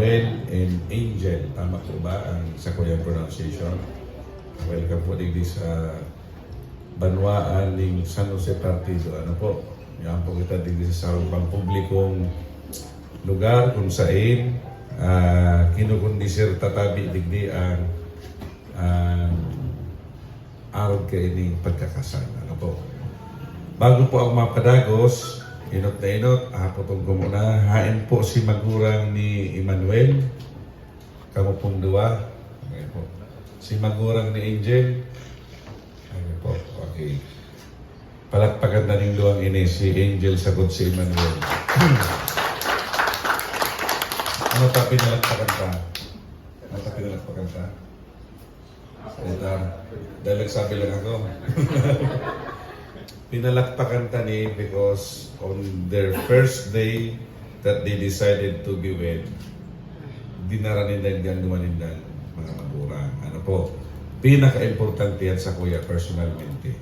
Emmanuel and Angel. Tama po ba ang sakuyang pronunciation? Welcome po din sa Banwaan ng San Jose Partido. Ano po? Yan po kita din sa pampublikong lugar kung saan kinukundisir tatabi digdi ang araw kayo ng pagkakasal. Ano po? Bago po ako mapadagos, inot na inot, hapotong ko muna, hain po si magurang ni Emmanuel. Kamu pong dua. Okay po. Si magurang ni Angel. Okay po. Okay. Palakpakan na rin luwang ini si Angel sagot si Emmanuel. Ano pa pinalakpakan ka? Ano pa pinalakpakan ka? Ito. Dahil nagsabi lang ako. Pinalakpakan ta ni because on their first day that they decided to be wed, dinaranindan yan dumanindan mga magurang. Ano po? Pinaka-importante yan sa kuya personalmente.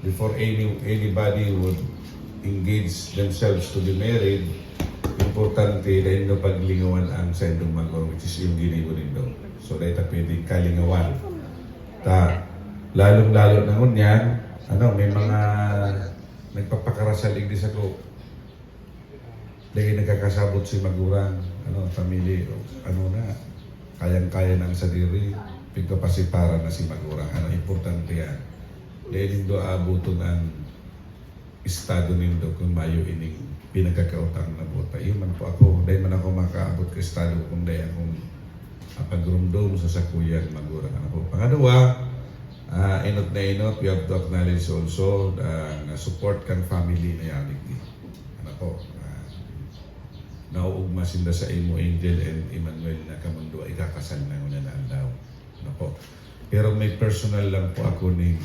Before anybody would engage themselves to be married, importante dahil no paglingawan ang sa indong magurang, which is yung ginigo nindo. So dahil ta pwedeng kalingawan. Lalong-lalo na ngunyan, may mga nagpapakarasal igdi sa ko. Dahil nagkakasabot si magurang, family, kayang-kaya ng sadiri, pigpapasipara na si magurang. Importante yan. Dahil nindo abuton ang estado nindo kung mayo ining pinagkakautang na buta. Iyon man po ako, dahil man ako makaabot ka estado kung dahil akong pagrumdum sa sakuyang magurang. Pangalawa, inot na inot, we have to acknowledge also na support kang family na yan. Nauugma sinda sa imo Angel and Emmanuel na kamundo ay kakasal na una na andaw. Pero may personal lang po ako ni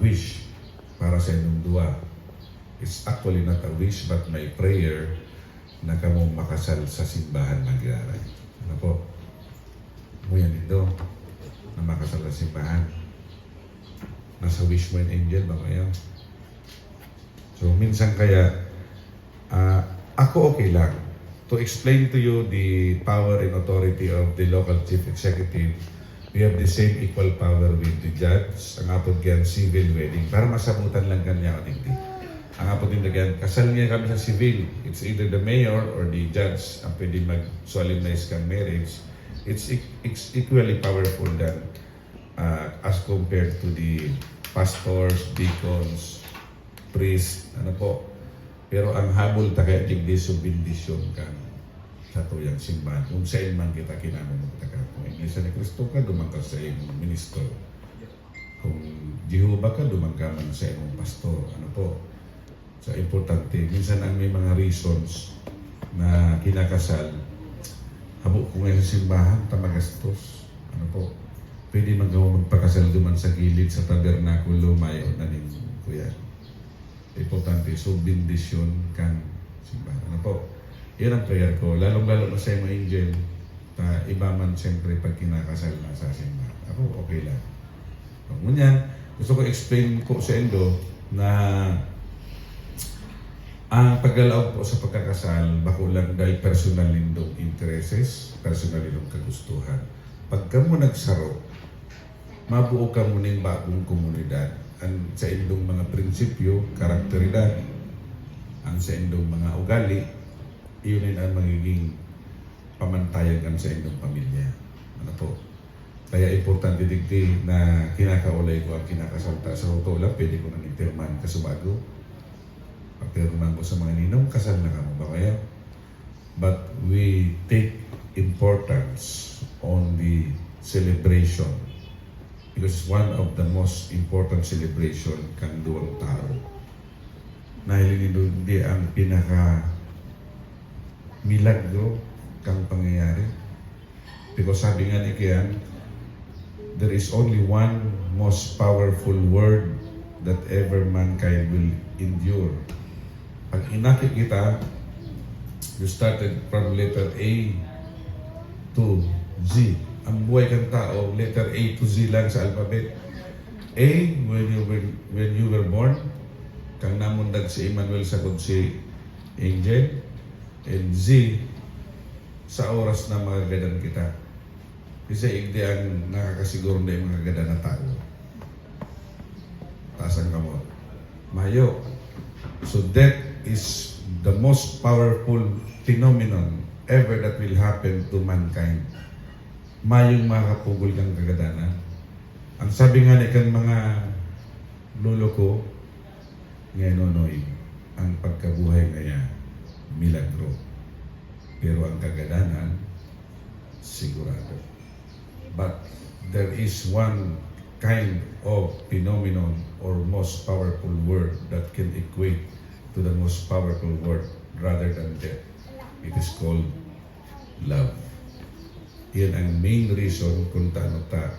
wish para sa inyong dua. It's actually not a wish but my prayer na kamo makasal sa simbahan Magiaray. Muyan nito na makasal sa simbahan. Nasa wish mo yung Angel ba kayo? So minsan kaya ako okay lang to explain to you the power and authority of the local chief executive. We have the same equal power with the judge. Ang apod yan civil wedding para masabutan lang kanya o hindi. Ang apod din yan kasal niya kami sa civil. It's either the mayor or the judge ang pwede mag-solemnize kang marriage. It's equally powerful than as compared to the pastors, deacons, priests, Pero ang habol ta kaya digdi so bendisyon ka sa tuyang simbahan. Kung sa man kita kinamang magtaka. Kung Iglesia ni Cristo ka, dumang ka sa imong ministro. Kung Jehovah ka, dumang ka man sa imong pastor. So importante. Minsan ang may mga reasons na kinakasal, habo ko ngayon sa simbahan, tamagastos. Pwede magpakasal duman sa gilid sa tabernakulo, mayo na nin kuya. Importante, so bendisyon kang simbahan. Yan ang prayer ko. Lalong-lalo na sa mga Angel, iba man siyempre pag kinakasal na sa simbahan. Ako, okay lang. Ngunyan, gusto ko explain po sa Indo na ang paggalaw po sa pagkakasal, bako lang dahil personal nindong intereses, personal nindong kagustuhan. Pagka mo nagsaro, mabuo ka mo ng bagong komunidad. Ang sa indong mga prinsipyo, karakteridad, ang sa indong mga ugali, iyon ang magiging pamantayan kan sa indong pamilya. Kaya importante digdi na kinakaulay ko ang kinakasalta sa hotola, pwede ko nang interman kasubago. Pagpirman ko sa mga ninong, kasal na kamo ba kaya? But we take importance on the celebration because one of the most important celebration kang duwang tao. Nahilin hindi ang pinaka milagro kang pangyayari. Because sabi nga ni Kian, there is only one most powerful word that ever mankind will endure. Pag inakit kita, you started from letter A to Z. Ang buhay kang tao, letter A to Z lang sa alphabet. A, when you were born, kang namundag si Emmanuel sa si Angel. And Z, sa oras na magagadan kita. Kasi hindi ang nakakasiguro na yung mga gada na tao. Taas ang kamot. Mayo. So death is the most powerful phenomenon ever that will happen to mankind. Mayong makakapugol kang kagadanan. Ang sabi nga ni kan mga lolo ko, ngayon nonoy, ang pagkabuhay kaya milagro. Pero ang kagadanan, sigurado. But there is one kind of phenomenon or most powerful word that can equate to the most powerful word rather than death. It is called love. Yan ang main reason kung taano ta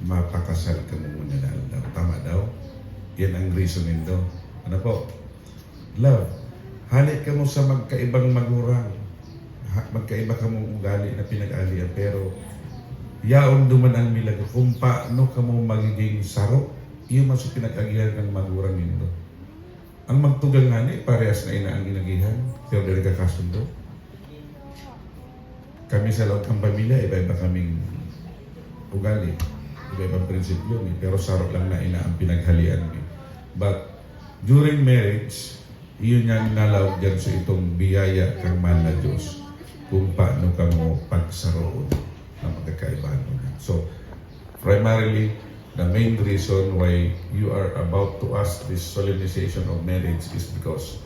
mapakasal ka mo muna daw. Tama daw? Yan ang reason nindo. Ano po? Love. Halit ka mo sa magkaibang magurang. Magkaiba ka mong ugali na pinag-alian. Pero yaon duman ang milagro kung paano ka mo magiging saro. Iyon man sa pinag-agihan ng magurang nindo. Ang magtugang nga ni, parehas na ina ang ginagihan. Pero dali ka kasundo. Kami sa loob ng pamilya, iba-iba kaming ugali. Iba-ibang prinsipyo. Pero saro lang na ina ang pinaghalian. But during marriage, iyon yung nalawag dyan sa itong biyaya kang mahal na Diyos kung paano ka mo pagsaroon ng magkakaibahan mo. So, primarily, the main reason why you are about to ask this solemnization of marriage is because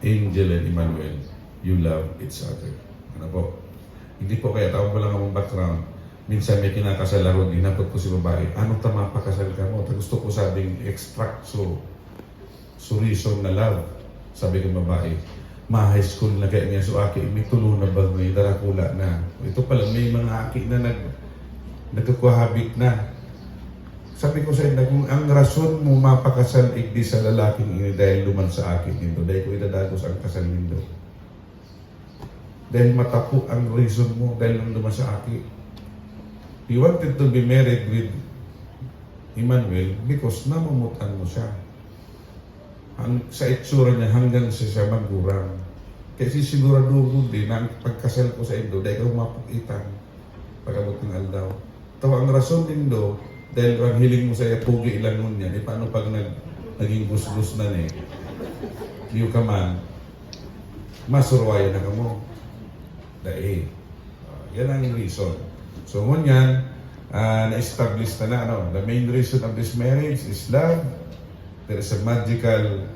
Angel and Emmanuel, you love each other. Ano po? Hindi po kaya tawag ko lang ang background. Minsan may kinakasal ako, ginapot ko si babae. Ano tama pakasal ka mo? Gusto ko sabing extract so reason na love. Sabi ko babae, ma-high school na kaya niya so aki, may tulo na ba, may darakula na. Ito pala, may mga aki na nagkakuhabit na. Sabi ko sa inyo, kung ang rason mo mapakasal igdi sa lalaking ini dahil luman sa akin nito, dahil ko idadagos ang kasal nito. Dahil matapo ang reason mo dahil luman sa akin. He wanted to be married with Emmanuel because namumutan mo siya. Sa itsura niya hanggang siya magurang. Kasi sigurado din na ang pagkasal ko sa Indo dahil ko mapukitan pag-abot ng aldaw. Tawa ang rason din do dahil ang hiling mo sa iya pugi ilang nun yan, paano pag naging gusgus na ni liyo ka man masurwayan na ka mo dahil yan ang reason. So ngunyan na-establish na the main reason of this marriage is love. There is a magical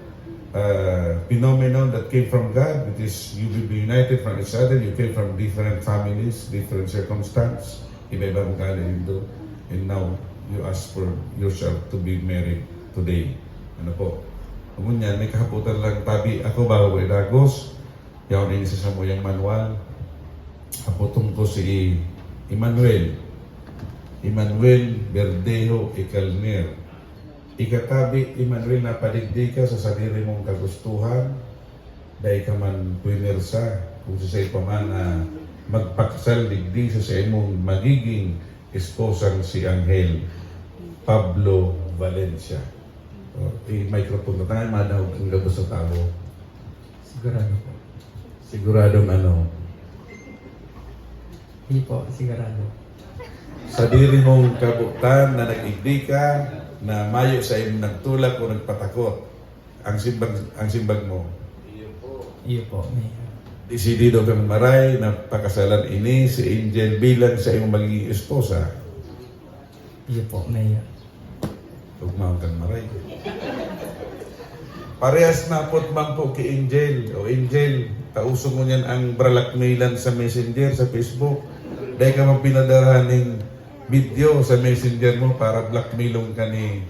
phenomenon that came from God, which is you will be united from each other. You came from different families, different circumstances. Iba-iba mong galing doon. And now, you ask for yourself to be married today. Ano po? Kung yan, may kahaputan lang tabi. Ako ba, Dagos? Yaw na inisa sa muyang manual. Kaputong ko si Emmanuel. Emmanuel Verdejo Icalner. Ikatabi, Emmanuel, napadigdi ka sa sarili mong kagustuhan dahil ka man puinersa kung sa pa man magpaksal digdi sa imong magiging esposang si Angel Pablo Valencia. Microphone na tayo, manahog ang gabos sa tao. Sigurado po. Siguradong ano? Hindi po, sigurado. Sa diri mong kabutan na nag-igdi ka, na mayo sa imong nagtulak o nagpatakot, ang simbag mo. Iyo po, Mayor. Desidido kang maray na pakasalan ini si Angel bilang sa imong magiging esposa. Iyo po, Mayor. Tugmaon kang maray. Parehas na pot man po kay Angel. O Angel, tausong mo niyan ang bralakmailan sa Messenger, sa Facebook. Dahil ka man pinadaraning video sa Messenger mo para blackmailong ka ni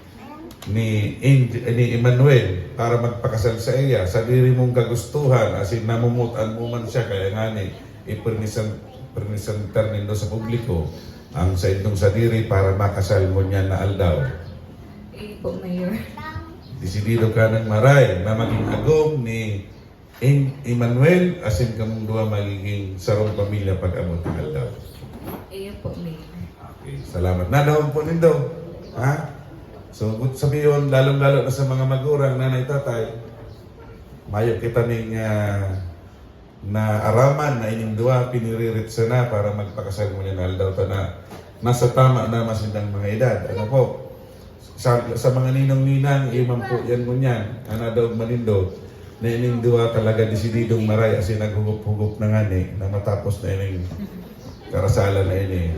Emmanuel para magpakasal sa iya. Sa diri mong kagustuhan, as in namumutan mo man siya, kaya nga ni ipresentar nindo sa publiko ang sa indong sa diri para makasal mo niya na aldaw. Eh po, Mayor. Desidido ka ng maray na maging agom ni Emmanuel, as in kamong duwa magiging sarong pamilya pag-amot ng aldaw. Eh po, Mayor. Okay, salamat. Nadawag po nindo. Ha? So, sabihin, lalong-lalo na sa mga magurang, nanay, tatay, mayo kita ning na araman na ining duwa piniriritsa na para magpakasal mo niya daw ta na nasa tama na masindang mga edad. Ano po? Sa mga ninong-ninang, imam po yan mo niyan, ana daw manindot, na ining duwa talaga desididong maray as in naghugup-hugup na nga na matapos na ining karasalan na ini.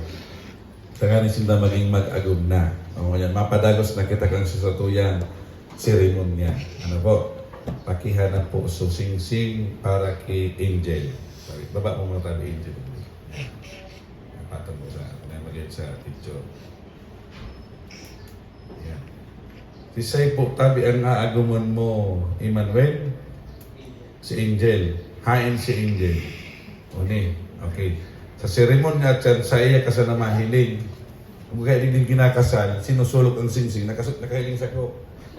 Tanganin sila maging mag-agum na. O yan, mapadagos na kita kang susatuyan seremonya. Ano po? Pakihanap po so sing-sing para kay Angel. Sorry, baba mo mga tabi Angel. Patong mo sa mag sa picture. Yan. Si Say po tabi ang aagumon mo, Emmanuel. Si Angel. Hain si Angel. O ni, okay. Sa seremonya at sa iya ka sa namahiling. Kung kaya din kinakasal, sinusulok ang sing-sing, nakahiling sa ko.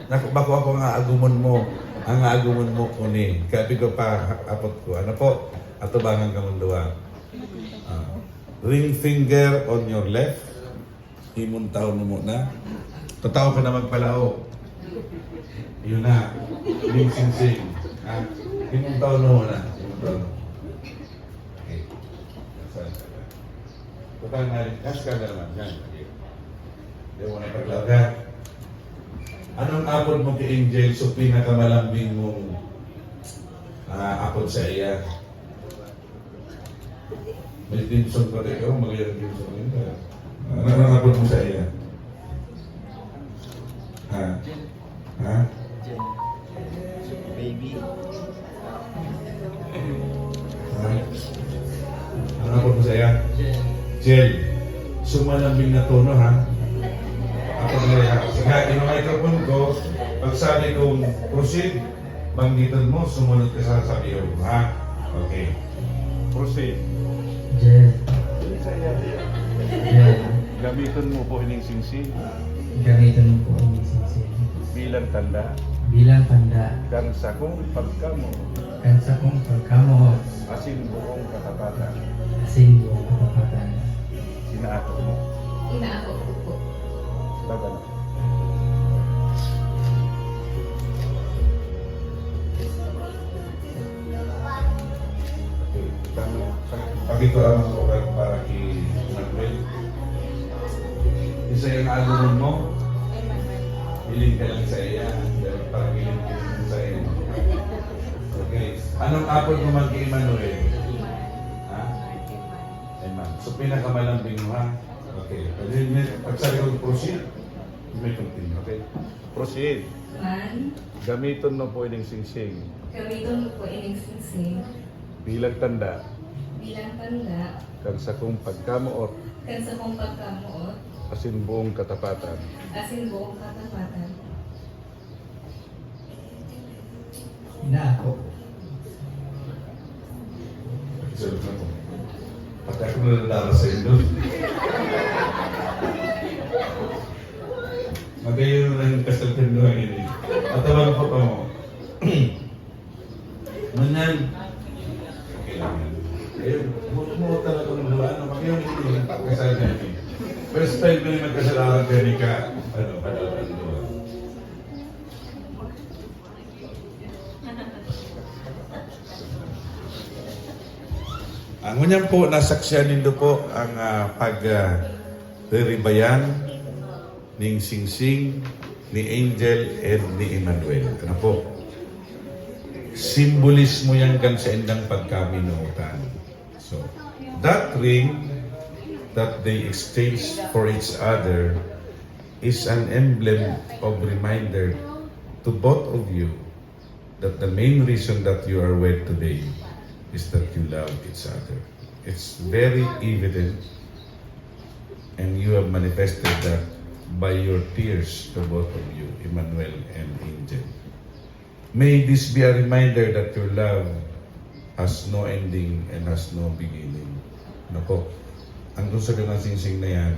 Bako ako ang aagumon mo uni. Kaya ko pa apot ko. Ano po? Atubangan ka mong duwa. Ring finger on your left. Himon taon mo muna. Tataw ka na magpalao. Yun na. Ring sing-sing. Himon taon mo muna. Himon taon mo. Okay. Tataw na rin. Kas ka na naman. Yan. Hindi mo na paglaga. Anong apod mo kay Angel so pinakamalambing mong apod sa iya? May dimsum pa rin ikaw, magayang dimsum rin ka. Anong apod mo sa iya? Ha? Baby. Anong apod mo sa iya? Jel. Sumalambing na tono, ha? Ako na sige, yung microphone ko, pag sabi kong proceed, banggitan mo, sumunod ka sa sabihin mo, ha? Okay. Proceed. Jen. Jen. Gamitin mo po ining singsing Gamitin mo po ang singsing bilang tanda bilang tanda kan sa kong pagkamo kan sa kong pagkamo asin buong katapatan asin buong katapatan. sinaako mo Inaako ko po. laban. Pagito ang mga para kay Manuel. Isa yung alumon mo, hiling ka lang sa iya. Para hiling ka lang sa iya. Okay. Anong apod mo man kay Manuel? Ha? Amen. So pinakamalambing mo, ha? Okay. Pag sabi ko proceed, may continue. Okay? Proceed. Man, Gamitin mo po ining singsing gamiton mo po ining singsing bilang tanda bilang tanda kan sa kong pagkamuot kan sa kong pagkamuot asin buong katapatan. asin buong katapatan. Inaako. Sabi ko, pati ako nalala sa inyo. Magayon na yung kasaltin doon ini. At tawag ko pa mo. Manan. Okay lang yan. Ayun, mo talaga ng luwa. Magayon hindi yung kasal na yun. First time ko yung magkasalaran ka ni ka. Padalaman doon. Ang unyan po, nasaksyan nindo po ang pag-riribayan ning Singsing, ni Angel, and ni Emmanuel. Ano po? Simbolismo yan kan sa indang pagkaminutan. So, that ring that they exchange for each other is an emblem of reminder to both of you that the main reason that you are wed today is that you love each other. It's very evident, and you have manifested that by your tears to both of you, Emmanuel and Angel. May this be a reminder that your love has no ending and has no beginning. Ano po? Ang gusto ko ng singsing na yan,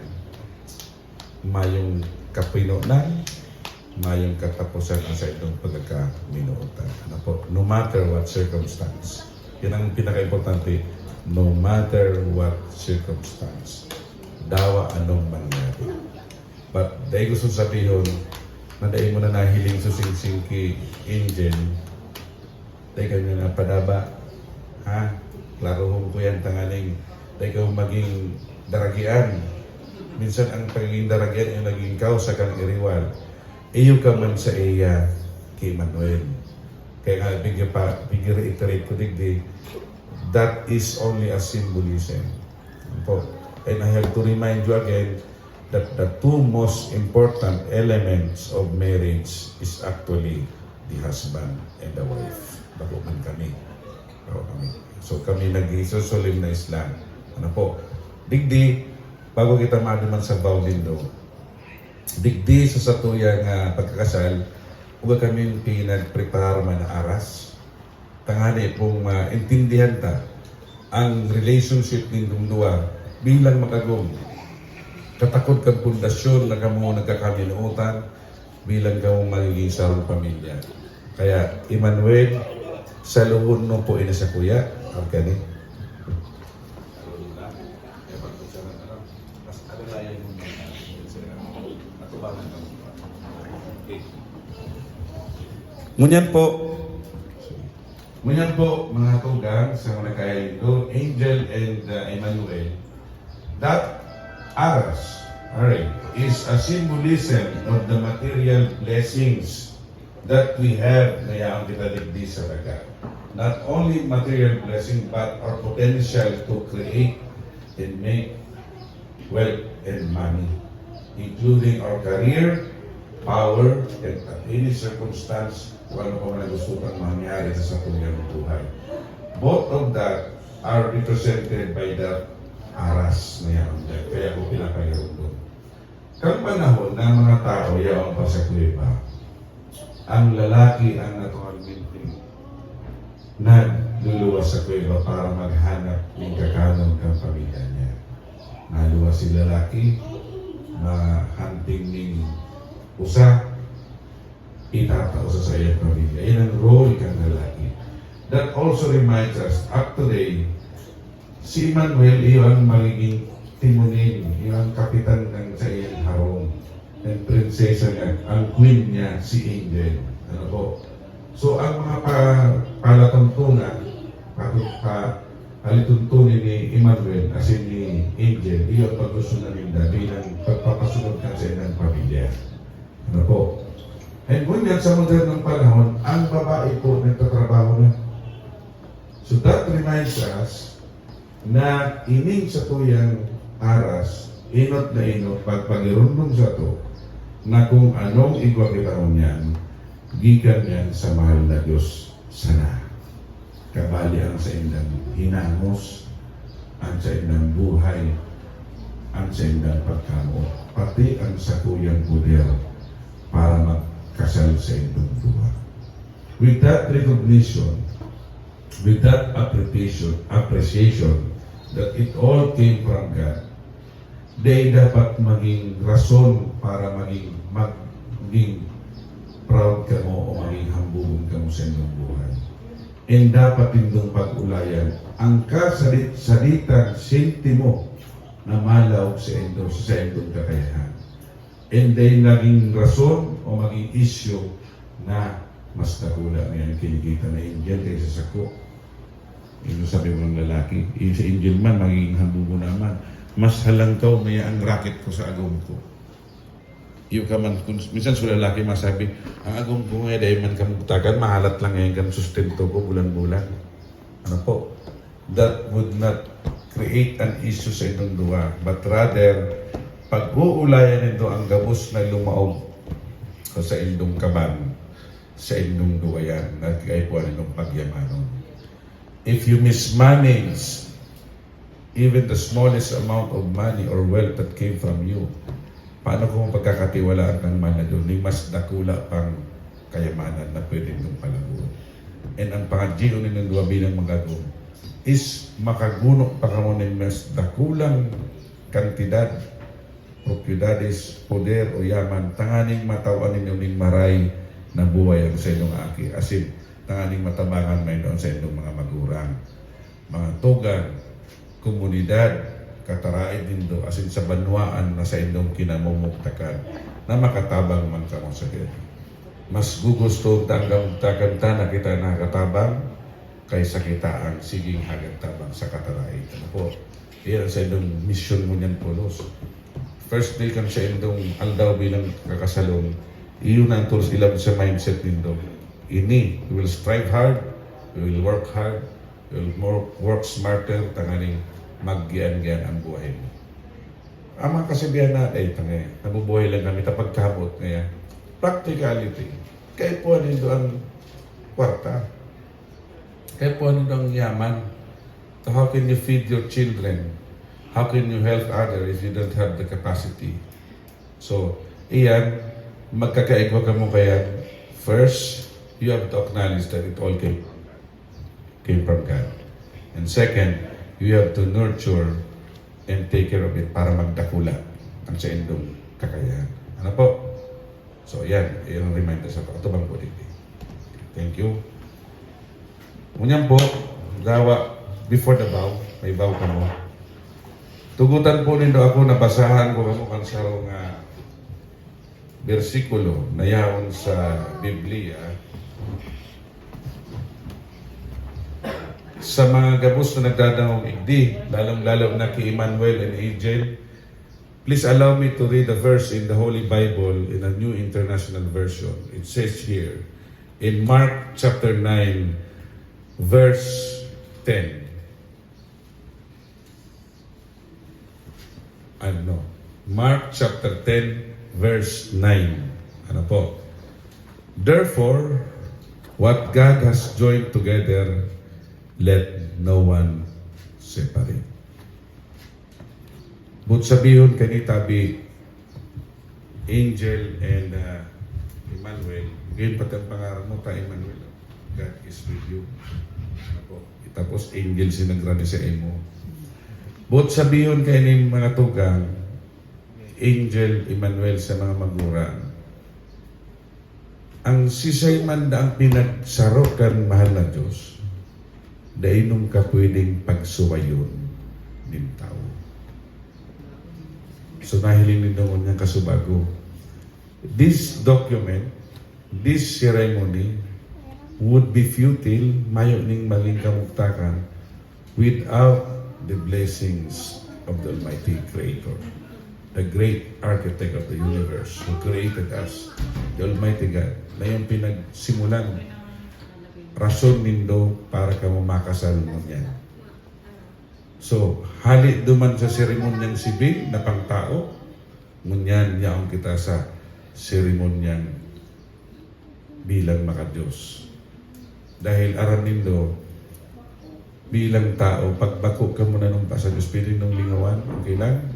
mayong kapinunan, mayong katapusan sa itong pagkakaminuutan. Ano po? No matter what circumstance. Yan ang pinaka-importante. No matter what circumstance. Dawa anong mangyari. But dahil gusto sabihin na dahil mo na nahiling sa singsing kay Angel, dahil kanya na padaba, Ha? Klarohon ko yan tanganing na ikaw maging daragian. Minsan ang pagiging daragian yung naging kausa kang iriwal. Iyo ka man sa iya kay Manuel. Kaya nga bigyan-reiterate ko digdi, that is only a symbolism. Po. And I have to remind you again that the two most important elements of marriage is actually the husband and the wife. Bago man kami. So kami nag-solemnize lang. Ano po? Digdi, bago kita maduman sa vow lindo, digdi sa satuyang pagkakasal, huwag kami pinag-prepare man na aras. Tangani pong intindihan ta ang relationship nindong duwa bilang magagong. Katakot kang pundasyon na kamo nagkakaminuutan bilang kamo magiging sarong pamilya. Kaya, Emmanuel, sa luhon mo po ina sa kuya, okay ni? Ngunyan po, mga tugang sa mga kayo, Angel and Emmanuel, that aras, alright, is a symbolism of the material blessings that we have ngayong kita digdi sa dagat. Not only material blessing, but our potential to create and make wealth and money, including our career, power, and at any circumstance, kung ano pa man gusto kang mangyari sa satuyang buhay. Both of that are represented by the aras na yan. Kaya ko pinakayroon doon. Kang panahon na mga tao yaong pa sa kuweba, ang lalaki ang naturalmente nagluluwas sa kuweba para maghanap ng kakanon ng pamilya niya. Naluwas si lalaki, mahanting ng usa, itatao sa iyang pamilya. Yan ang role kang lalaki. That also reminds us, up today, si Emmanuel, iyon ang magiging timonin, iyon ang kapitan ng sa iyang harong. And prinsesa niya, ang queen niya, si Angel. Ano po? So, ang mga palatuntunan, palituntunin ni Emmanuel, as in ni Angel, iyon pag-gusto na nila bilang pagpapasunod ka sa ilang pamilya. Ano po? And ngunyan sa modernong panahon, ang babae po nagtatrabaho na. So that reminds us na ining sa tuyang aras, inot na inot, pagpagirundong sa to, na kung anong igwa kita niyan, gikan yan sa mahal na Diyos sana. Kabali ang sa indang hinangos, ang sa indang buhay, ang sa indang pagkamo, pati ang sa tuyang poder para magkasal sa indang buhay. With that recognition, with that appreciation that it all came from God, they dapat maging rason para maging proud ka mo o maging hambugon ka mo sa inyong buhay. And dapat indong pag-ulayan ang kasalitang sentimo na malaw sa inyong kakayahan. And then naging rason o maging issue na mas nakula ngayon kinikita na Angel kaysa sa ko. Ino sabi mo ng lalaki, sa Angel man, magiging hambugo naman. Mas halangkaw maya ang racket ko sa agong ko. Iyo ka man, minsan sa lalaki masabi, ang agong ko ngayon dahil man kamugtakan, mahalat lang ngayon kan sustento ko bulan-bulan. Ano po? That would not create an issue sa inyong duwa, but rather, pag-uulayan nito ang gabos na lumaog sa inyong kaban, sa inyong duwayan, at kaipuan inyong pagyamanon. If you mismanage even the smallest amount of money or wealth that came from you, paano kung pagkakatiwalaan ng man na doon, mas dakula pang kayamanan na pwede nung palaguan. And ang pangadyo nilang dua bilang magagong is makaguno pa kamo ng mas dakulang kantidad, propiedades, poder o yaman, tanganing matawan ninyo ning maray na buhay ang sa inyong aki. As in, tanganing matabangan may doon sa inyong mga magurang, mga tugang, komunidad, kataraid din do, as in sa banwaan na sa inyong kinamumuktakan, na makatabang man ka mo sa gaya. Mas gugusto tanggap na kita nakatabang, kaysa kita ang siging hagat tabang sa kataray. Ano po? Iyan sa indong mission mo niyan polos. First day kan sa indong aldaw bilang kakasalong, iyon ang tulos ilam sa mindset nindo. Ini, we will strive hard, we will work hard, we will work smarter, tanganing maggian-gian ang buhay mo. Ang mga kasabihan na, tangay, nabubuhay lang kami tapagkabot ngaya. Practicality. Kaya po nito ang kwarta. Kaya po nito ang yaman. So how can you feed your children? How can you help others if you don't have the capacity? So, iyan, magkakaigwa ka mo kaya, first, you have to acknowledge that it all came from God. And second, you have to nurture and take care of it para magdakula ang sa indong kakayahan. Ano po? So, yan. Yan ang reminder sa ito bang po dito. Thank you. Unyan po, dawa, before the bow, may bow ka mo. Tugutan po nindo ako, nabasahan ko kamo kan sarong bersikulo na yaon sa Biblia. Sa mga gabos na nagdadangong igdi, lalong-lalo na kay Emmanuel and Angel, please allow me to read a verse in the Holy Bible in a New International Version. It says here, in Mark chapter 9, verse 10. Mark chapter 10, verse 9. Ano po? Therefore, what God has joined together, let no one separate. But sabihin kanitabi, Angel and Emmanuel, ngayon pati ang pangarap mo ta, Emmanuel, God is with you. Ano po? Tapos angel sinagrani sa imo. But sabihin kayo ng mga tugang, Angel, Emmanuel sa mga magurang, ang sisay man da ang pinagsaro kan mahal na Diyos, dahil nung ka pwedeng pagsuwayon ng tao. So nahiling nito niyang kasubago. This document, this ceremony, would be futile, mayo ning maling kamugtakan, without the blessings of the Almighty Creator, the great architect of the universe who created us, the Almighty God, na yung pinagsimulan rason nindo para ka makasal mo niyan. So, halit duman sa seremonyang sibil na pangtao, ngunyan yaong kita sa seremonyang bilang makadiyos. Dahil aram nindo, bilang tao, pagbako ka muna nung sa Diyos, pili nung lingawan, okay lang?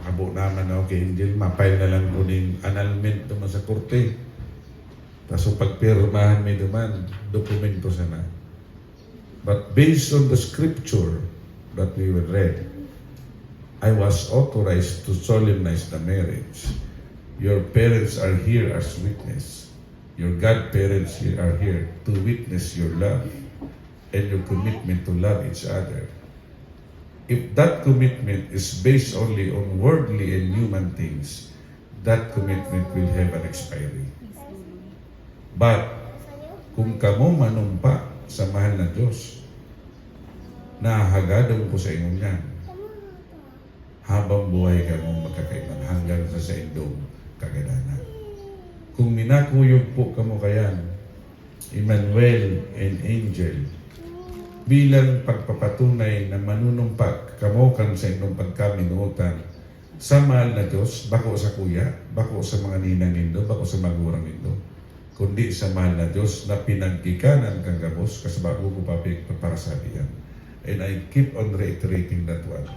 Abo naman na, okay, Angel, mapay na lang kuning annulment naman sa korte. Tapos pagpirmahan may duman, dokumento sana. But based on the scripture that we read, I was authorized to solemnize the marriage. Your parents are here as witness. Your godparents are here to witness your love and your commitment to love each other. If that commitment is based only on worldly and human things, that commitment will have an expiry. But, kung kamo manumpa sa mahal na Diyos, nahagadong ko sa inyo niyan, habang buhay ka mong magkakaiman hanggang sa indong kagadanan. Kung minakuyog po kamo kayan, Emmanuel and Angel, bilang pagpapatunay na manunumpa kamo kan sa inyong pagkaminuotan sa mahal na Diyos, bako sa kuya, bako sa mga ninang nindo, bako sa magurang nindo, kundi sa mahal na Diyos na pinagkikanan kang gabos kasabago ko para sabihan. And I keep on reiterating that one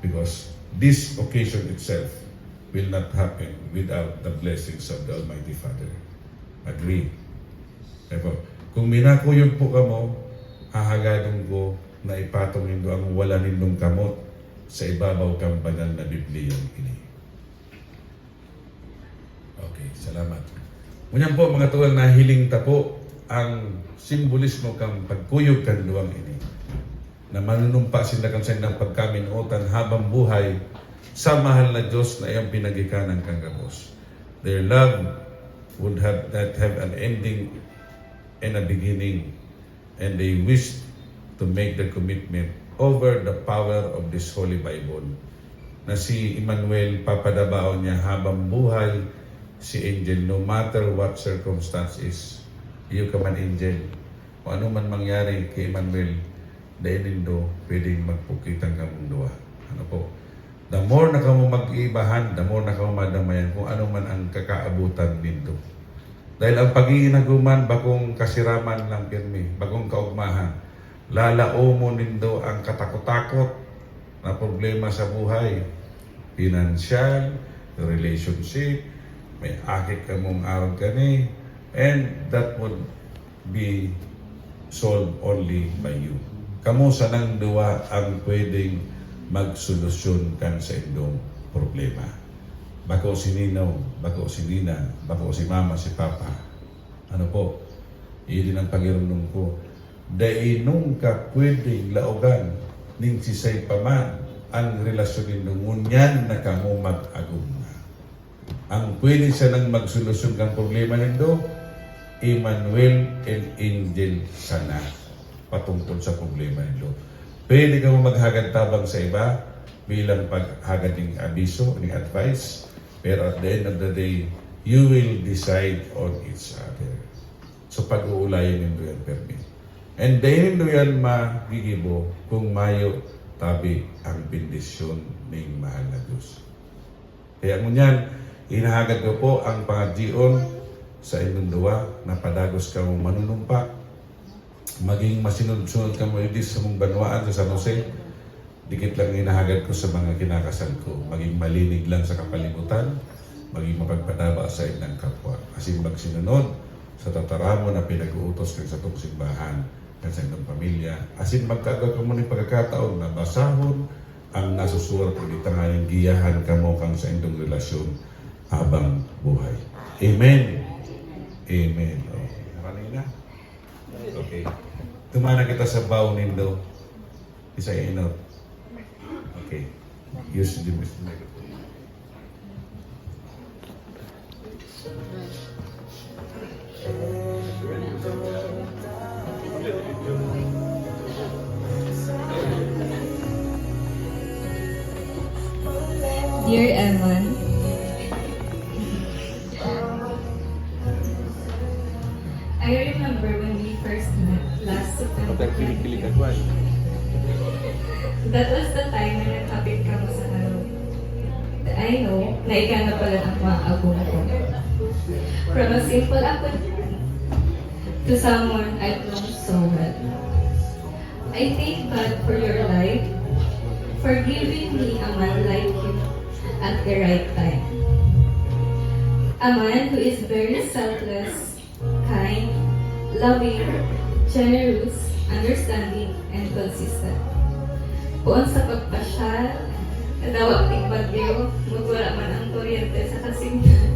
because this occasion itself will not happen without the blessings of the Almighty Father. Agree? Epo, kung minakuyog po kamo, hahagadong ko na ipatong nindo ang wala nindong kamot sa ibabaw kang banal na Biblia ini. Okay, salamat. Ngunyan po mga tuwang nahiling tapo ang simbolismo kang pagkuyog kan luwang ini na manunumpa sila kan sa ng pagkaminuotan habang buhay sa mahal na Diyos na iyang pinagikanan kang gabos. Their love would have an ending and a beginning, and they wished to make the commitment over the power of this Holy Bible na si Emmanuel papadabaon niya habang buhay si Angel, no matter what circumstances. Iyo ka man, Angel, kung ano man mangyari kay Emmanuel, dahil nindo pwedeng magpukitan ka mong duwa. Ano po? The more na kamo mag-iibahan, the more na kamo madamayan kung ano man ang kakaabutan nindo. Dahil ang pag-iinaguman, bakong kasiraman lang pirmi, bakong kaugmahan, lalao mo nindo ang katakot-takot na problema sa buhay. Financial, relationship, may akit ka mong araw kani, and that would be solved only by you. Kamu sa nang duwa ang pwedeng magsolusyon kan sa indong problema. Bako si Ninong, bako si Nina, bako si Mama, si Papa. Ano po? Iyon ang pagirunong ko. Dahil nung ka pwedeng laugan ning sisay pa man ang relasyon nindong ngunyan na kamo mag-agum na. Ang pwede siya nang magsolusyon kang problema nindo, Emmanuel and Angel sana patungkol sa problema nindo. Pwede ka mo maghagad tabang sa iba bilang paghagad ng abiso, ng advice, pero at the end of the day, you will decide on each other. So pag-uulayan nindo yan, permi. And dahil nindo yan magigibo kung mayo tabi ang bendisyon ng mahal na Diyos. Kaya ngunyan, hinahagad ko po ang pangadjion sa inyong duwa na padagos ka mong manunumpa, maging masinunod-sunod ka mo idis sa mong banwaan sa San Jose. Dikit lang hinahagad ko sa mga kinakasal ko, maging malinig lang sa kapalibutan, maging mapagpadaba sa inyong kapwa. Kasi magsinunod sa tataramo na pinag-uutos kang sa itong simbahan kan sa inyong pamilya. Asin magkagaw ka mo ng pagkakataon na basahon ang nasusurat o itangaling giyahan ka mo kang sa inyong relasyon habang buhay. Amen. Amen. Okay. Nakanina? Okay. Tumana kita sa baw nindo. Isa inot. Okay. Use the microphone. Dear Eman, I remember when we first met last September. Kilig-kilig ka kwan. That was the time na nagkapit ka mo sa araw. I know na ikaw na pala ang mga abong ko. From a simple acquaintance to someone I've known so well. I thank God for your life, for giving me a man like you at the right time. A man who is very selfless, kind, loving, generous, understanding, and consistent. Buon sa pagpasyal, kadawat ng bagyo, magwala man ang kuryente sa kasimbahan.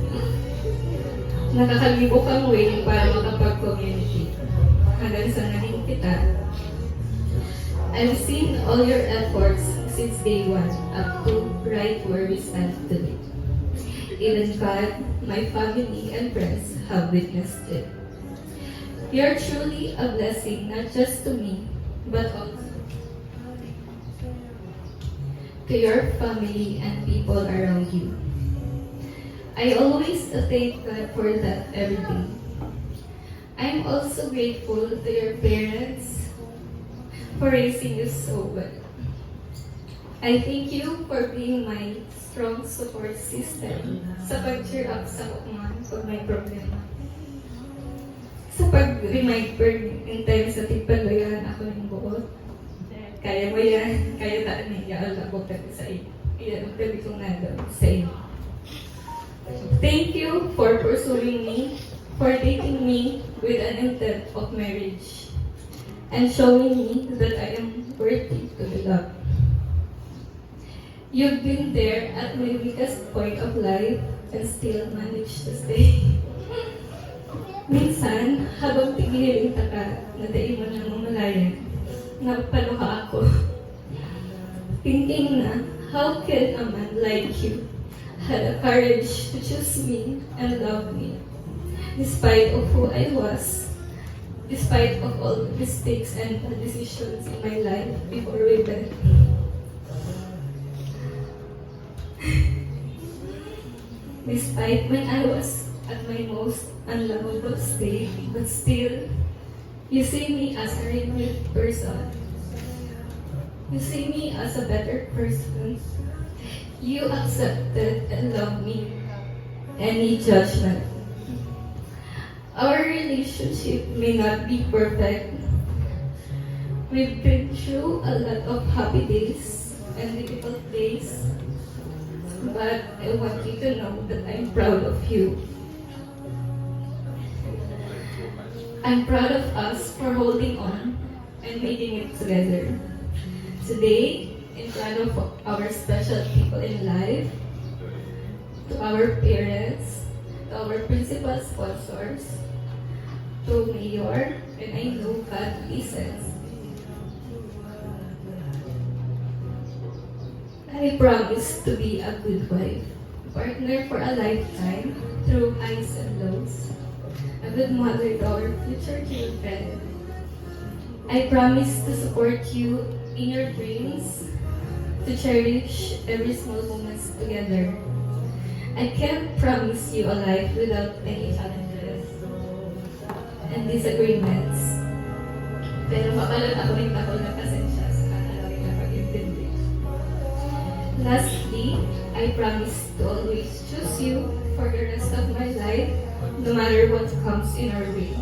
Nakakalibo kang way para makapag-community. Hanggang sa naging kita. I've seen all your efforts since day one up to right where we stand today. Even God, my family, and friends have witnessed it. You're truly a blessing, not just to me, but also to your family and people around you. I always thank God for that every day. I'm also grateful to your parents for raising you so well. I thank you for being my strong support system sa pag-cheer up sa kuman pag may problema. Sa pag-reminder in times na tigpaluyan ako ng buot. Kaya mo yan, kaya taan niya, ala ko pati sa iyo. Iyan ang pwede kong nagawa sa iyo. Thank you for pursuing me, for taking me with an intent of marriage, and showing me that I am worthy to be loved. You've been there at my weakest point of life and still managed to stay. Minsan, habang tigiling ka na dahil mo na mamalayan, napaluha ako. Thinking na, how can a man like you had the courage to choose me and love me, despite of who I was, despite of all the mistakes and bad decisions in my life before we met. Despite when I was at my most unlovable state, but still, you see me as a renewed person. You see me as a better person. You accepted and loved me. Any judgment. Our relationship may not be perfect. We've been through a lot of happy days and difficult days. But I want you to know that I'm proud of you. I'm proud of us for holding on and making it together. Today, in front of our special people in life, to our parents, to our principal sponsors, to Mayor, and I know God listens. I promise to be a good wife, partner for a lifetime, through highs and lows, a good mother to our future children. I promise to support you in your dreams, to cherish every small moments together. I can't promise you a life without any challenges and disagreements. Pero makalat ako rin ako na pasensya sa katalawin na pag-intindi. Lastly, I promise to always choose you for the rest of my life, no matter what comes in our way.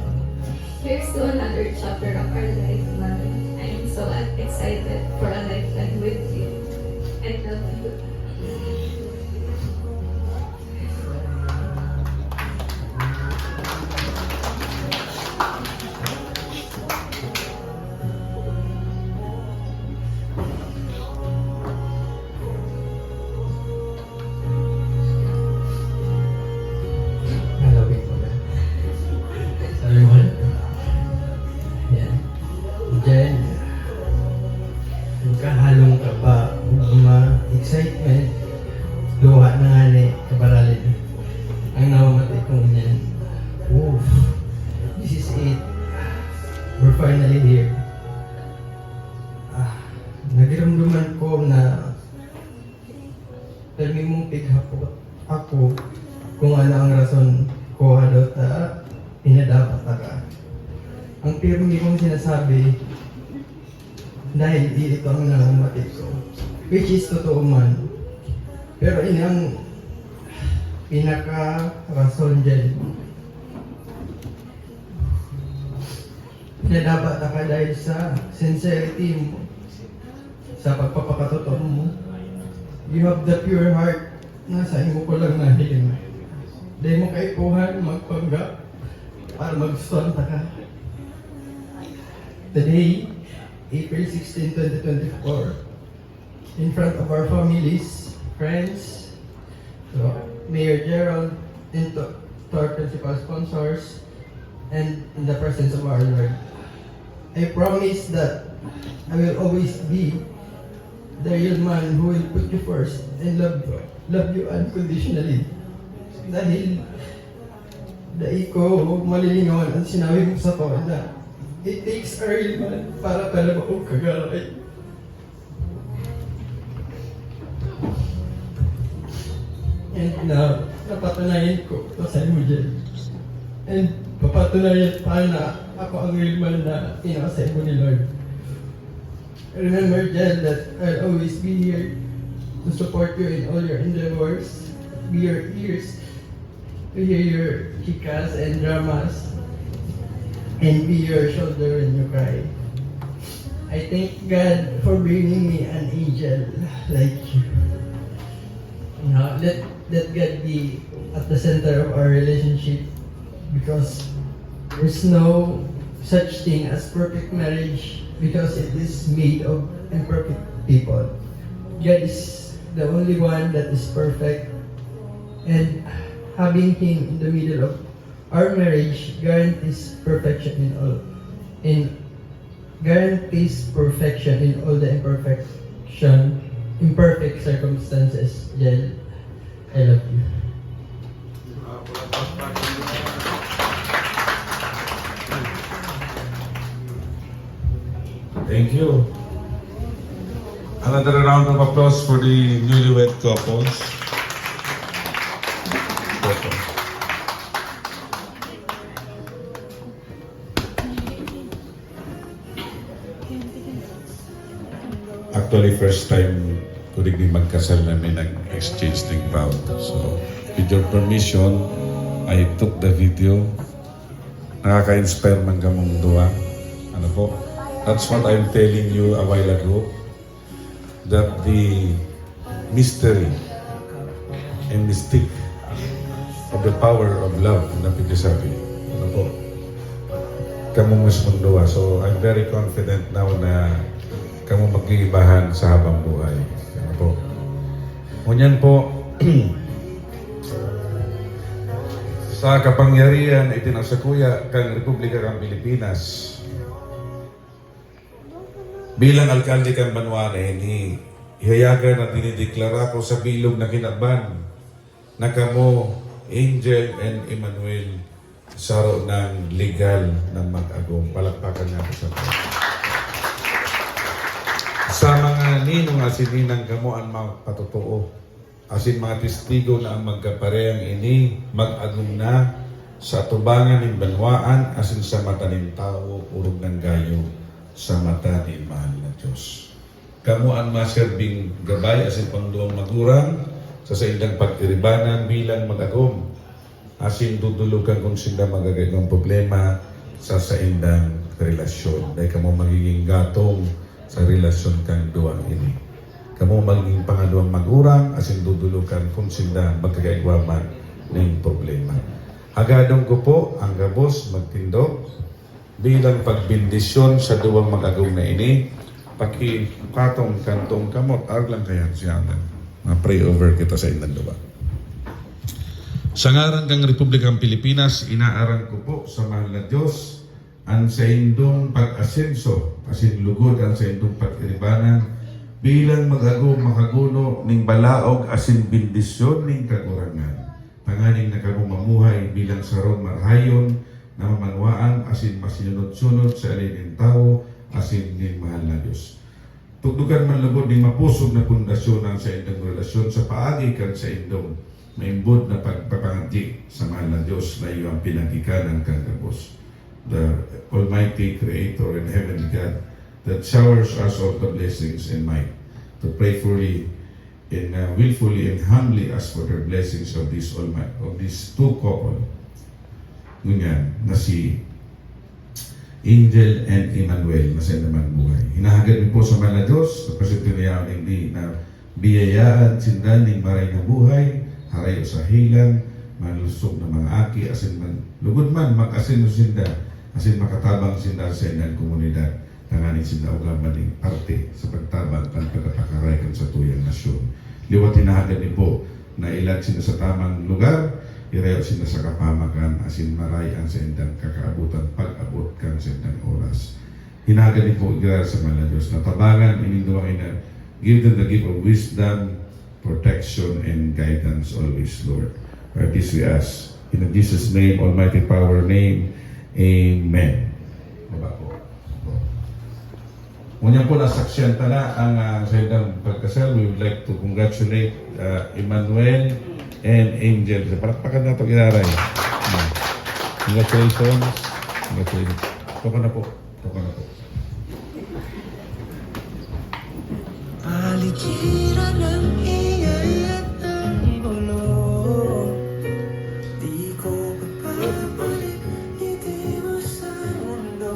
Here's to another chapter of our life, man. I am so excited for a lifetime with you. I love you. Nalawin ko na. Sorry mo na. Yan. Diyan, nagkahalong ka pa, excitement, luha na nga ni kabaralin. Ang namamatay kong yan. Oof, this is it. We're finally here. Nagiramdaman ko na dami mong pighapot ako kung ano ang rason ko hadot na pinadapat ka. Ang pirmi kong sinasabi dahil ito ang nangamatay ko, which is totoo man. Pero ini ang pinaka-rason dyan. Pinadapat ka dahil sa sincerity mo, sa pagpapakatotoo mo. You have the pure heart. Nasa imo ko lang nahiling. Dahil mo kaipuhan, magpanggap, para mag-stonta ka. Today, April 16, 2024, in front of our families, friends, to Mayor Gerald, and to our principal sponsors, and in the presence of our Lord, I promise that I will always be the real man who will put you first and love you unconditionally. Dahil ko malilingawan ang sinabi mo sa to na it takes a real man para kalabaw kagaray. And napatunayan ko ito sa imo dyan. And papatunayan pa na ako ang real man na pinaka sa imo ni Lord. Remember, Jen, that I'll always be here to support you in all your endeavors, be your ears to hear your chicas and dramas, and be your shoulder when you cry. I thank God for bringing me an angel like you. Let God be at the center of our relationship, because there's no such thing as perfect marriage, because it is made of imperfect people. God is the only one that is perfect, and having Him in the middle of our marriage guarantees perfection in all the imperfect circumstances. Jel, I love you. Another round of applause for the newlywed couples. Actually, first time ko rin magkasal na may nag-exchange ng vow. So, with your permission, I took the video. Nakaka-inspire man kamong duwa. Ano po? That's what I'm telling you a while ago. That the mystery and mystique of the power of love na pinasabi. Ano po? Kamong mismong duwa. So, I'm very confident now na kamong mag-iibahan sa habang buhay. Ano po? Ngunyan po, sa kapangyarihan itinasakuya kang Republika kang Pilipinas, bilang alkalde kang Banwanen, ihayagan at dinideklara ko sa bilog na kinakban na kamo, Angel and Emmanuel, saro ng legal na mag-agong. Palakpakan natin sa mga. Sa mga ninong asin ninang kamo ang mga patotoo, asin mga testigo na ang magkaparehang ini mag-agong na sa tubangan ng banwaan asin sa mata ng tao urog ng gayo sa mata ng mahal na Diyos. Kamo ang maserbing gabay asin pangduang magurang sa indang pagkiribanan bilang mag-agom asin dudulugan kung sila magagayong problema sa indang relasyon. Dahil kamo magiging gatong sa relasyon kang duwang ini. Kamo magiging pangalawang magurang asin dudulukan kung sila magkagaigwaman ng problema. Hagadong ko po ang gabos magtindog bilang pagbindisyon sa duwang mag-agong na ini. Pakikatong kantong kamot arlang kaya siya pray over kita sa ilang duwa. Sa ngaran kang Republikang Pilipinas, inaarang ko po sa mahal na Diyos ang sa indong pag-asenso, asin lugod ang sa indong pag-iribanan, bilang mag-agong makaguno ning balaog asin bindisyon ning kagurangan. Panganing na kamo mamuhay bilang sarong marhayon na mamanwaan asin masinunod-sunod sa alin ng tao asin ning mahal na Diyos. Tugdugan man lugod ning mapusog na pundasyon ang sa indong relasyon sa paagi kan sa indong maimbod na pagpapangati sa mahal na Diyos na iyong pinagikanan kang gabos. The Almighty Creator and Heavenly God that showers us of the blessings and might to pray fully and willfully and humbly ask for the blessings of this Almighty, of these two couple. Ngunyan, na si Angel and Emmanuel na sa naman buhay. Hinahagad niyo po sa mahal na Diyos, sa pasituniyaw hindi na biyayaan, sindan ng maray na buhay, harayo sa hilang, malusog na mga aki, asin man, lugod man, mag-asin no sinda, asin makatabang sinda sa ilang komunidad, tanganin sinda o gamaning parte sa pagtabang at pagkapakaray kan sa tuyang nasyon. Liwat hinahagad niyo po na ilag sinda sa tamang lugar, irayo sinda sa kapamakan, asin maray ang sa indang kakaabutan, pag-abot kan sa indang oras. Hinahagad niyo po igra sa mga Diyos na tabangan, ininduwang ina, give them the gift of wisdom, protection, and guidance always, Lord. For this we ask. In Jesus' name, Almighty Power name, Amen. Baba po. Ngunyan po nasaksyan tala ang sa ilang pagkasal. We would like to congratulate Emmanuel and Angel. Palakpakan na ito, Inaray. Congratulations. Congratulations. Toko na po. Toko na po. Aligiran ng ingay at ng bulong, di ko papabalik, ngiti mo sa mundo.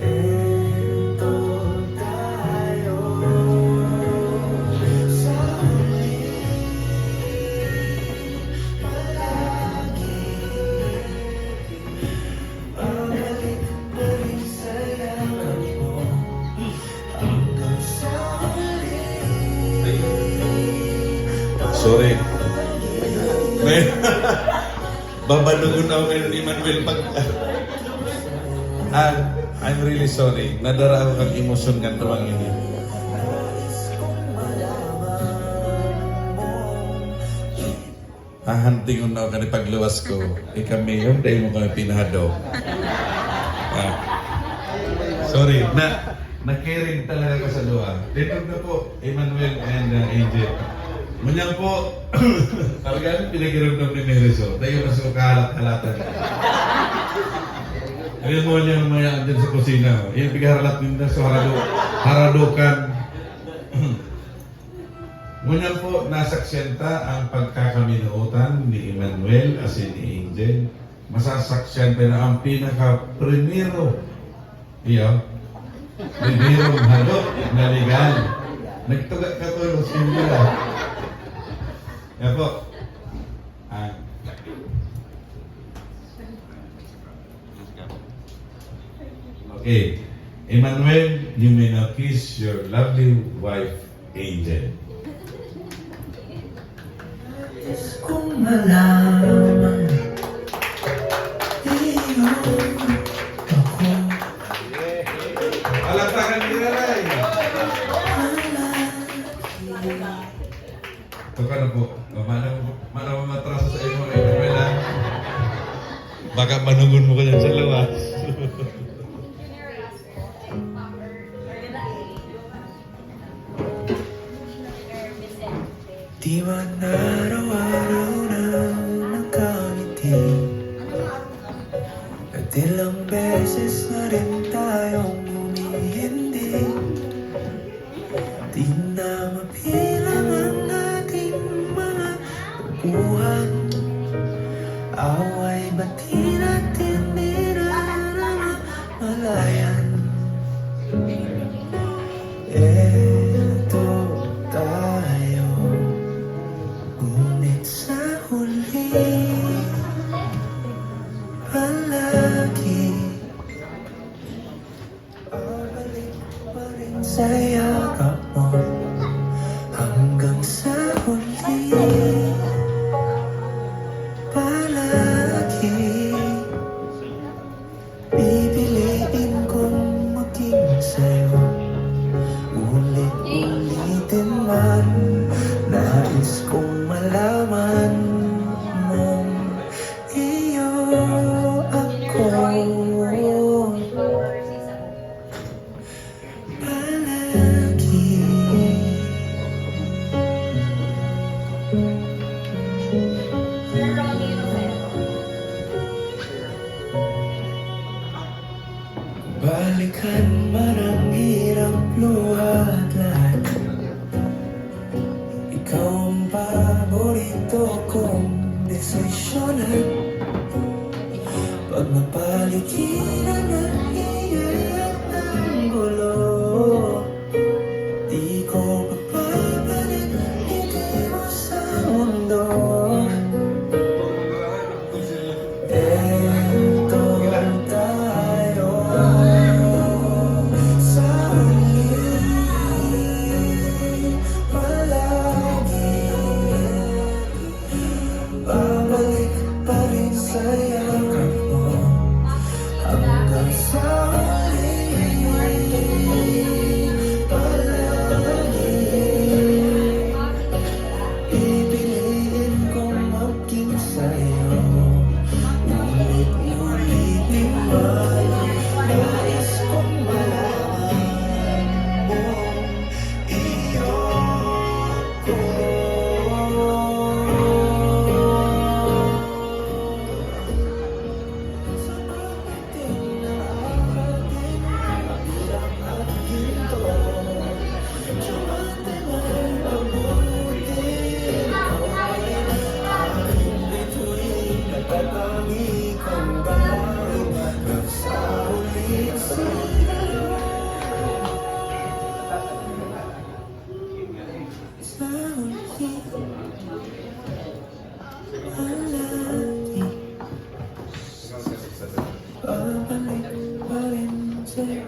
Ito tayo sa huli, palaging pabalik-balik sa yaman mo. Sorry. Babalugon ako ngayon ni Manuel pag... I'm really sorry. Nadara ako kang emosyon kan tuwang ini. Hantingon na ako kani pagluwas ko. Ikami yun, dahil mo kami pinahado. Sorry. Nag-caring talaga ka sa doa. Dito na po, Emmanuel and Angel. Munyang po, talagang pinagiramdam ni Meriso. Tayo na sa kahalat-halatan. Ayun mo niya naman dyan sa kusina. Yung pigaralat nila sa haradukan. Ngunyan po, nasaksiyanta ang pagkakaminuutan ni Emmanuel as in ni Angel. Masasaksiyanta na ang pinaka-primero. Iyo. Primerong halok na legal. Nagtugat ka to sa inyo. Yan po. Okay. Emmanuel, you may now kiss your lovely wife, Angel. Nais kong malaman iyo ako Palakpakan nila rin. Ito ka na po. Mana matraso sa iyo, Emmanuel, ha? Baka manungun mo ka dyan sa luwas. Di man araw-araw na nakangiti at ilang beses na rin tayong humihindi. Di na mapilang ang ating mga upuan. Away ba't di natin malayan? Eto tayo, ngunit sa huli palagi babalik pa rin sa yakap mo hanggang sa huli palagi pipiliin kong maging sa'yo ulit-ulitin man nais kong malaman mong iyo ako palagi. Balikan man ang hirap luhat lahat. Ikaw ang paborito kong desisyonan. Pag napaligiran ng ingay at ng gulo, di ko papapalit hindi mo sa mundo. Eto tayo sa huli palagi babalik pa rin sa yakap mo hanggang sa huli palagi pipiliin kong maging sa'yo ulit-ulitin man nais kong malaman mong iyo ko. Sa pagdating na aking bilang at ginto, sumante man mabuti ko ay aking bituin at tatangi kong galaw hanggang sa huli sa'yo. Sa huli palagi babalik pa rin sa'yo.